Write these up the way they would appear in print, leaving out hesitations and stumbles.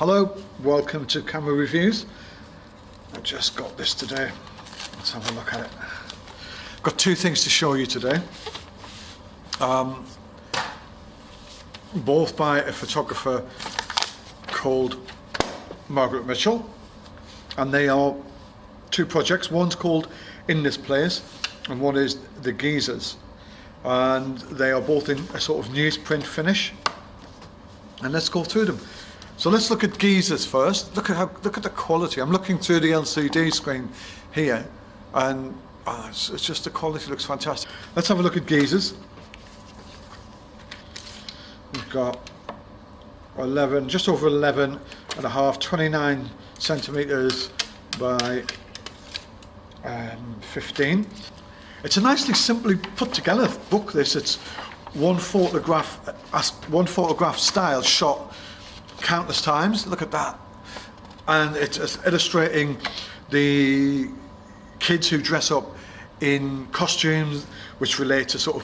Hello, welcome to Camera Reviews. I just got this today. Let's have a look at it. I've got two things to show you today. Both by a photographer called Margret Mitchell, and they are two projects. One's called In This Place and one is the Gizers, and they are both in a sort of newsprint finish, and let's go through them. So let's look at Gizers first. Look at the quality. I'm looking through the LCD screen here, and it's just the quality looks fantastic. Let's have a look at Gizers. We've got 11, just over 11 and a half, 29 centimeters by 15. It's a nicely simply put together book. It's one photograph style shot countless times. Look at that, and it's illustrating the kids who dress up in costumes which relate to sort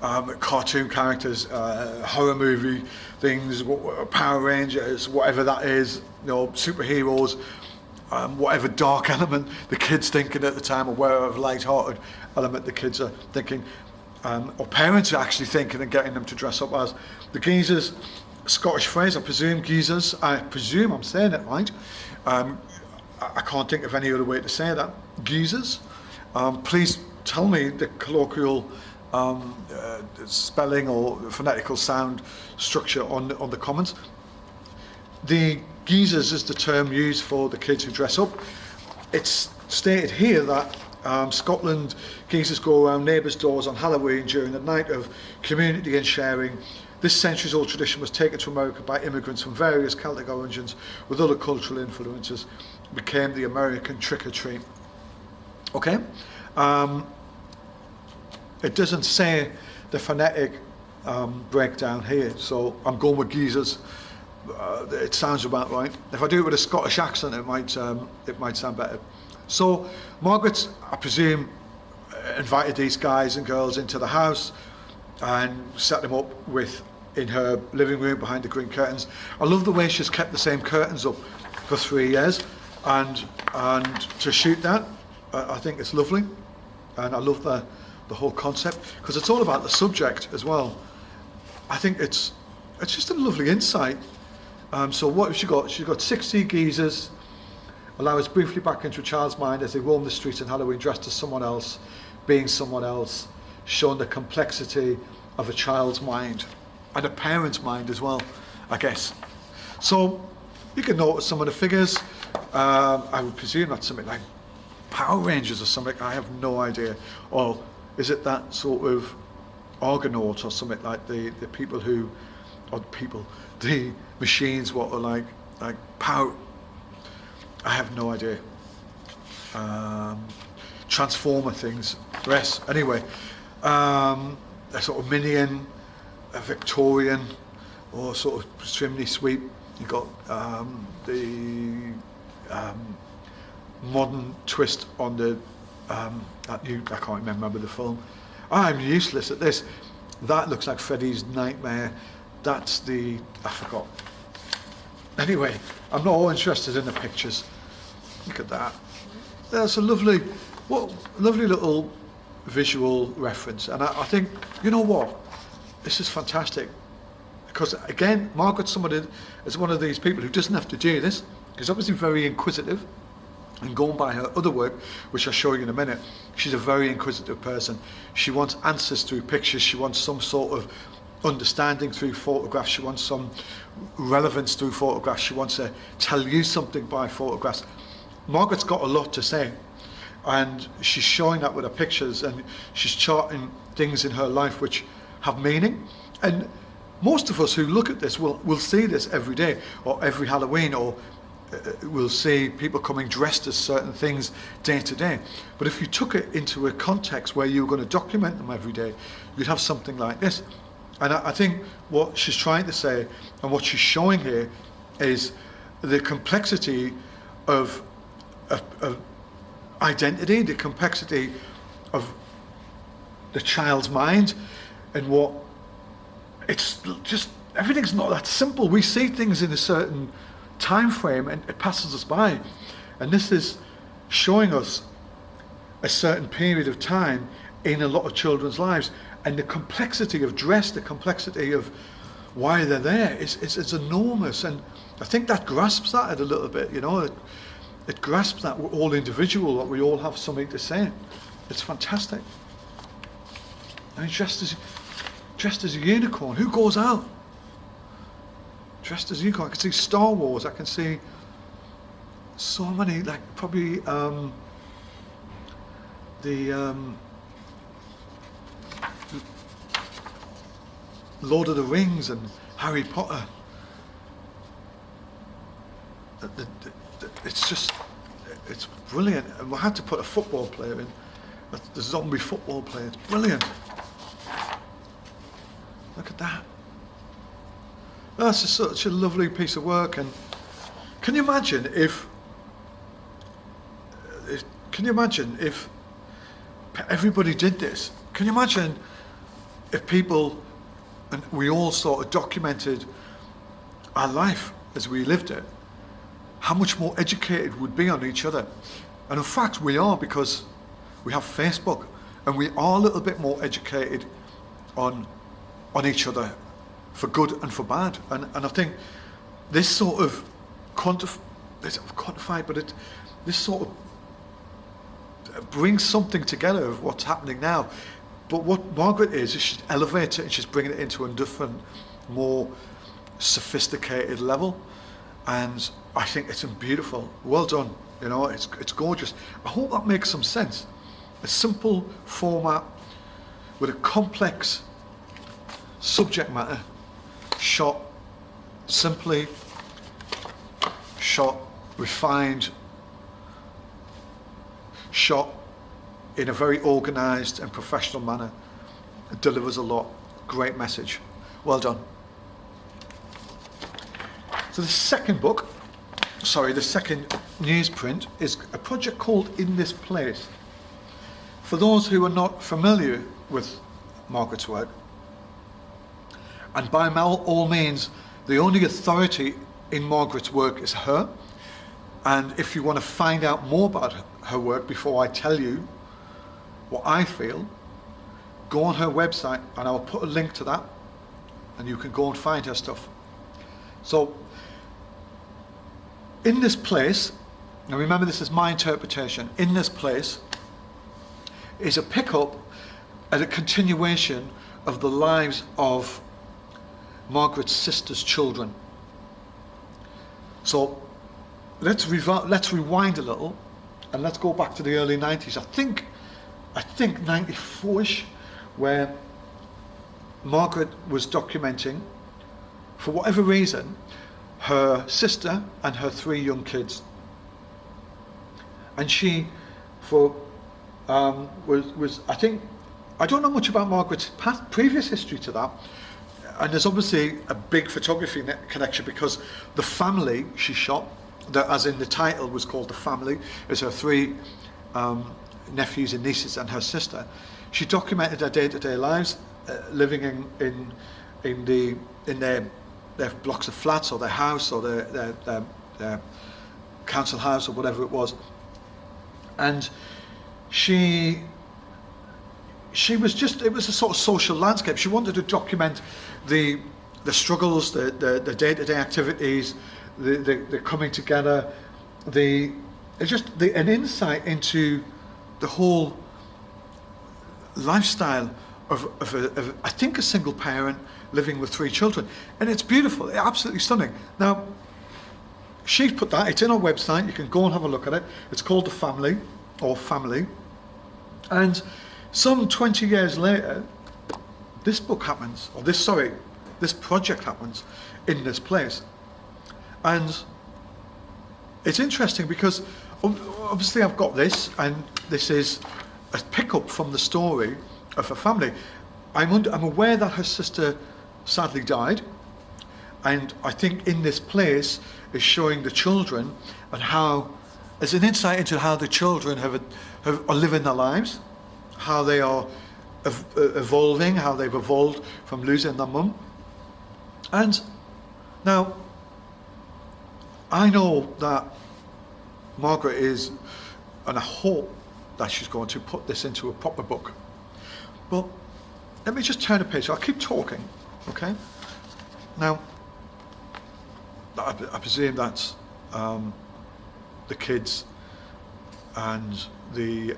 of cartoon characters, horror movie things, Power Rangers, whatever that is, you know, superheroes, whatever dark element the kids thinking at the time, or whatever light-hearted element the kids are thinking, or parents are actually thinking and getting them to dress up as. The Gizers, Scottish phrase, I presume Gizers, I presume I'm saying it right. I can't think of any other way to say that. Gizers. Please tell me the colloquial spelling or phonetical sound structure on the comments. The Gizers is the term used for the kids who dress up. It's stated here that Scotland Gizers go around neighbours' doors on Halloween during the night of community and sharing. This centuries-old tradition was taken to America by immigrants from various Celtic origins with other cultural influences. Became the American trick-or-treat. Okay? It doesn't say the phonetic breakdown here, so I'm going with Gizers. It sounds about right. If I do it with a Scottish accent, it might sound better. So Margaret, I presume, invited these guys and girls into the house and set them up in her living room behind the green curtains. I love the way she's kept the same curtains up for 3 years, and to shoot that, I think it's lovely, and I love the whole concept because it's all about the subject as well. I think it's just a lovely insight. So what have she got? She's got 60 Gizers. Allow us briefly back into a child's mind as they roam the streets on Halloween dressed as someone else, being someone else, showing the complexity of a child's mind and a parent's mind as well, I guess. So you can notice some of the figures. I would presume that's something like Power Rangers or something. I have no idea. Or is it that sort of Argonaut or something like the people who, or the machines what are like power. I have no idea. Transformer things. Yes. Anyway, a sort of minion, a Victorian, or sort of chimney sweep. You got the modern twist on the that new. I can't remember the film. I'm useless at this. That looks like Freddy's Nightmare. That's I forgot. Anyway, I'm not all interested in the pictures. Look at that. That's a lovely little visual reference. And I think, you know what? This is fantastic. Because again, Margaret is one of these people who doesn't have to do this. She's obviously very inquisitive. And going by her other work, which I'll show you in a minute, she's a very inquisitive person. She wants answers through pictures. She wants some sort of understanding through photographs. She wants some relevance through photographs. She wants to tell you something by photographs. Margaret's got a lot to say, and she's showing that with her pictures, and she's charting things in her life which have meaning. And most of us who look at this will see this every day, or every Halloween, or we'll see people coming dressed as certain things day to day. But if you took it into a context where you were going to document them every day, you'd have something like this. And I think what she's trying to say and what she's showing here is the complexity of identity, the complexity of the child's mind, and what it's just everything's not that simple. We see things in a certain time frame, and it passes us by. And this is showing us a certain period of time in a lot of children's lives, and the complexity of dress, the complexity of why they're there is enormous. And I think that grasps that a little bit, you know. It grasps that we're all individual, that we all have something to say. It's fantastic. I mean, dressed as a unicorn. Who goes out dressed as a unicorn? I can see Star Wars. I can see so many, like probably the Lord of the Rings and Harry Potter. It's brilliant. And we had to put a football player in, the zombie football player. It's brilliant. Look at that. That's such a lovely piece of work. And can you imagine if everybody did this? Can you imagine if people, and we all sort of documented our life as we lived it, how much more educated we'd be on each other? And in fact, we are, because we have Facebook, and we are a little bit more educated on each other, for good and for bad. And I think this sort of quantified, but this sort of brings something together of what's happening now. But what Margret is she's elevating it, and she's bringing it into a different, more sophisticated level. And I think it's beautiful. Well done. You know, it's gorgeous. I hope that makes some sense. A simple format with a complex subject matter, shot simply, shot refined, shot in a very organised and professional manner. It delivers a lot. Great message. Well done. So the second newsprint is a project called In This Place. For those who are not familiar with Margret's work, and by all means, the only authority in Margret's work is her. And if you want to find out more about her work before I tell you what I feel, go on her website, and I'll put a link to that, and you can go and find her stuff. So, In This Place, now remember this is my interpretation, In This Place is a pickup and a continuation of the lives of Margret's sister's children. So let's rewind a little, and let's go back to the early 90s. I think 94ish, where Margret was documenting, for whatever reason, her sister and her 3 young kids. And she, was I think, I don't know much about Margret's previous history to that. And there's obviously a big photography connection, because the family she shot, as in the title was called The Family, is her 3 nephews and nieces and her sister. She documented their day-to-day lives, living in their blocks of flats, or their house, or their council house, or whatever it was. And she was just, it was a sort of social landscape. She wanted to document the struggles, the day-to-day activities, the coming together, an insight into the whole lifestyle of I think a single parent living with 3 children. And it's beautiful, absolutely stunning. Now, she's put that, it's in our website, you can go and have a look at it. It's called The Family, or Family. And some 20 years later, this book happens, this project happens in this place. And it's interesting because obviously I've got this, and this is a pickup from the story of her family. I'm aware that her sister sadly died, and I think In This Place is showing the children, and how, as an insight into how the children are living their lives, how they are evolving, how they've evolved from losing their mum. And now, I know that Margaret is, and I hope that she's going to put this into a proper book. But let me just turn a page. I'll keep talking, okay? Now, I presume that's the kids and the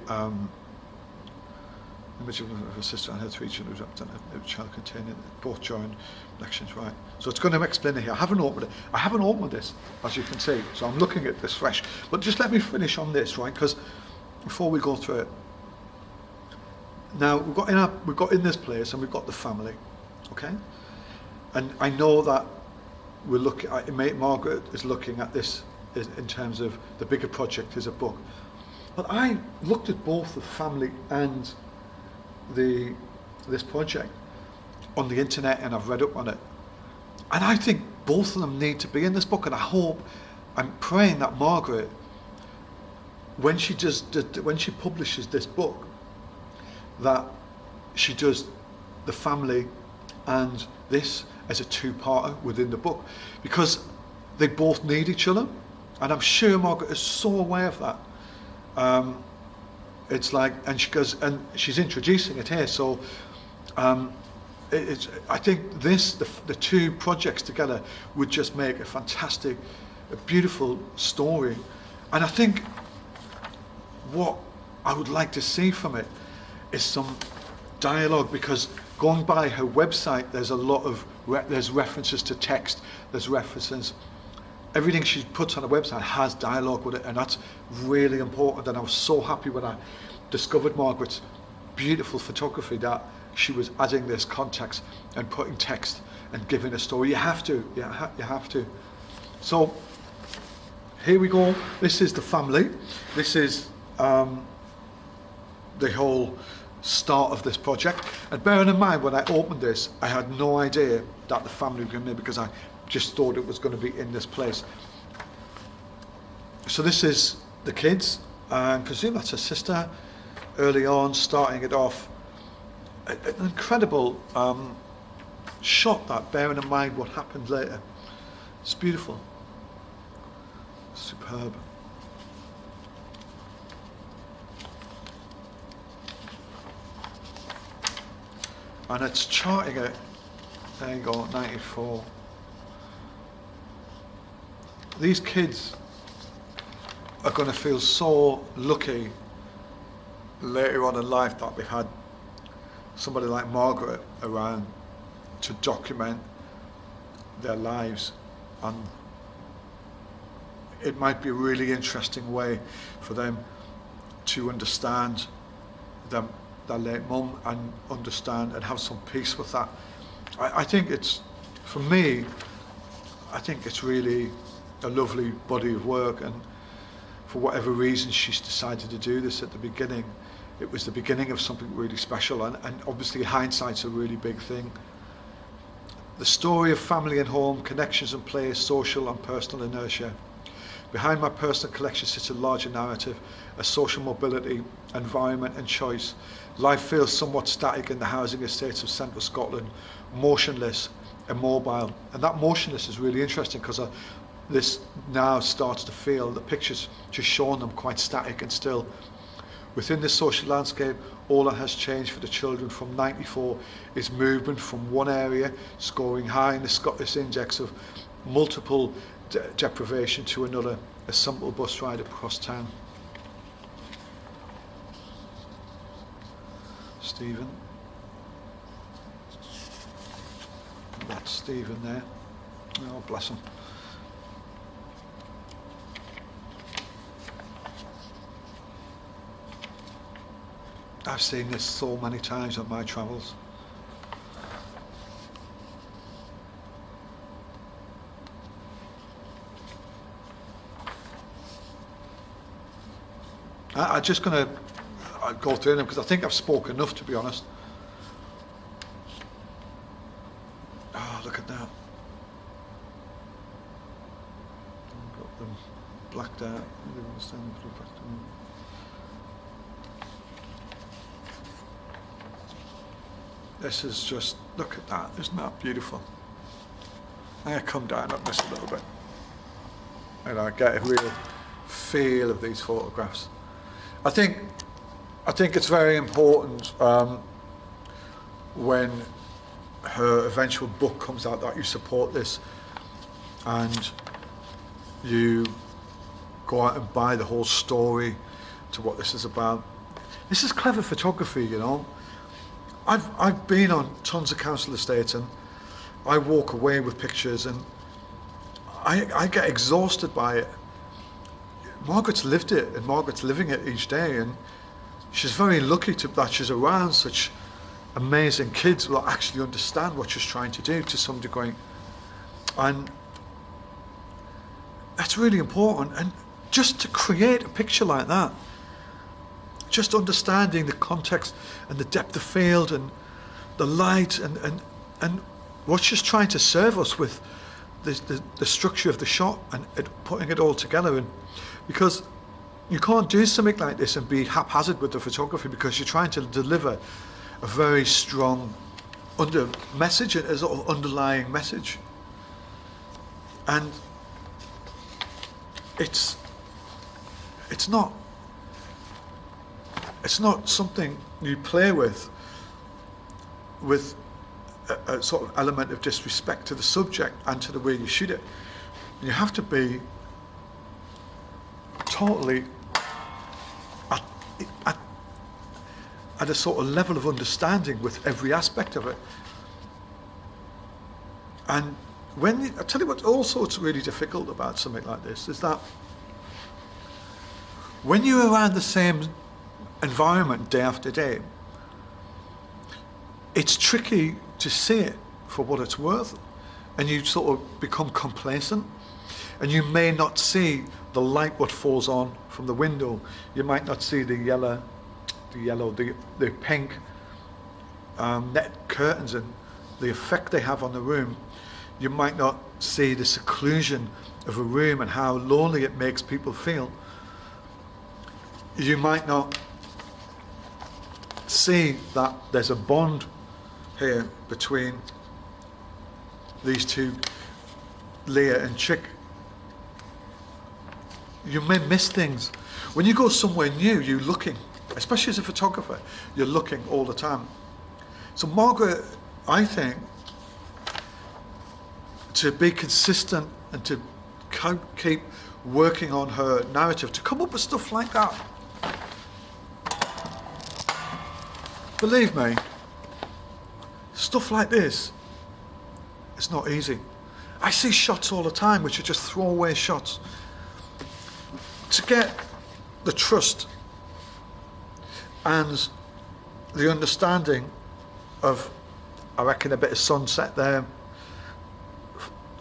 image of her sister and her 3 children who represented a child containing both joined elections, right? So it's going to explain it here. I haven't opened it. I haven't opened this, as you can see. So I'm looking at this fresh. But just let me finish on this, right? Because before we go through it, now we've got in this place, and we've got the family, okay? And I know that we're looking. Margaret is looking at this in terms of the bigger project as a book. But I looked at both the family and this project on the internet, and I've read up on it, and I think both of them need to be in this book. And I'm praying that Margaret, when she publishes this book, that she does the family and this as a 2-parter within the book, because they both need each other, and I'm sure Margaret is so aware of that. It's like, and she goes, and she's introducing it here. So I think the 2 projects together would just make a fantastic, a beautiful story. And I think what I would like to see from it is some dialogue, because going by her website, there's a lot of there's references to text, there's references. Everything she puts on her website has dialogue with it, and that's really important. And I was so happy when I discovered Margaret's beautiful photography, that she was adding this context and putting text and giving a story. You have to. You have to. So here we go. This is the family. This is the whole start of this project. And bearing in mind, when I opened this, I had no idea that the family were going to be, because I just thought it was going to be in this place. So this is the kids, and I presume that's her sister, early on, starting it off. An incredible shot, that, bearing in mind what happened later. It's beautiful. Superb. And it's charting it. There you go, 94. These kids are going to feel so lucky later on in life that they've had somebody like Margaret around to document their lives, and it might be a really interesting way for them to understand their late mum, and understand and have some peace with that. I think it's, for me, I think it's really a lovely body of work, and for whatever reason she's decided to do this at the beginning, it was the beginning of something really special, and obviously hindsight's a really big thing. The story of family and home, connections and play, social and personal inertia. Behind my personal collection sits a larger narrative, a social mobility, environment and choice. Life feels somewhat static in the housing estates of central Scotland, motionless, immobile. And that motionless is really interesting, because this now starts to feel, the pictures just showing them quite static and still. Within this social landscape, all that has changed for the children from 94 is movement from one area, scoring high in the Scottish index of multiple deprivation, to another, a simple bus ride across town. Stephen. That's Stephen there. Oh, bless him. I've seen this so many times on my travels. I'm just going to go through them, because I think I've spoken enough, to be honest. Oh, look at that. Got them blacked out. This is just, look at that, isn't that beautiful? I'm going to come down on this a little bit. and I get a real feel of these photographs. I think it's very important when her eventual book comes out that you support this and you go out and buy the whole story to what this is about. This is clever photography, you know. I've been on tons of council estates and I walk away with pictures and I get exhausted by it. Margaret's lived it and Margaret's living it each day, and she's very lucky that she's around such amazing kids who actually understand what she's trying to do to some degree. And that's really important. And just to create a picture like that, just understanding the context and the depth of field and the light and what she's trying to serve us with, the structure of the shot and putting it all together. And because you can't do something like this and be haphazard with the photography, because you're trying to deliver a very strong message, a sort of underlying message. And it's not something you play with a sort of element of disrespect to the subject and to the way you shoot it. You have to be totally at a sort of level of understanding with every aspect of it. And I tell you what's also really difficult about something like this is that when you're around the same environment day after day, it's tricky to see it for what it's worth, and you sort of become complacent, and you may not see the light what falls on from the window. You might not see the pink net curtains and the effect they have on the room. You might not see the seclusion of a room and how lonely it makes people feel. You might not see that there's a bond here between these two, Leah and Chick. You may miss things. When you go somewhere new, you're looking, especially as a photographer, you're looking all the time. So Margaret, I think, to be consistent and to keep working on her narrative, to come up with stuff like that, believe me, stuff like this, it's not easy. I see shots all the time which are just throwaway shots. To get the trust and the understanding of, I reckon, a bit of sunset there,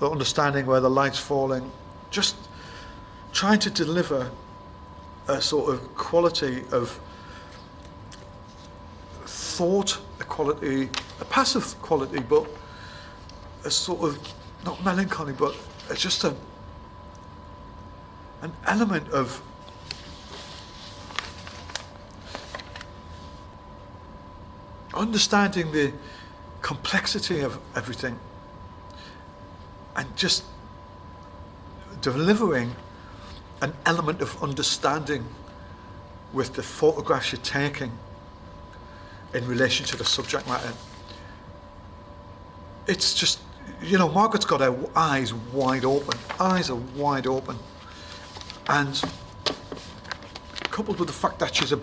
the understanding where the light's falling, just trying to deliver a sort of quality of thought, a passive quality, but a sort of, not melancholy, but it's just an element of understanding the complexity of everything and just delivering an element of understanding with the photographs you're taking in relation to the subject matter. It's just, you know, Margaret's got her eyes wide open. Eyes are wide open. And coupled with the fact that she's a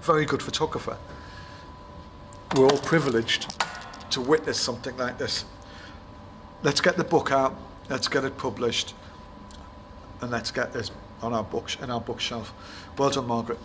very good photographer, we're all privileged to witness something like this. Let's get the book out, let's get it published, and let's get this on our bookshelf. Well done, Margaret.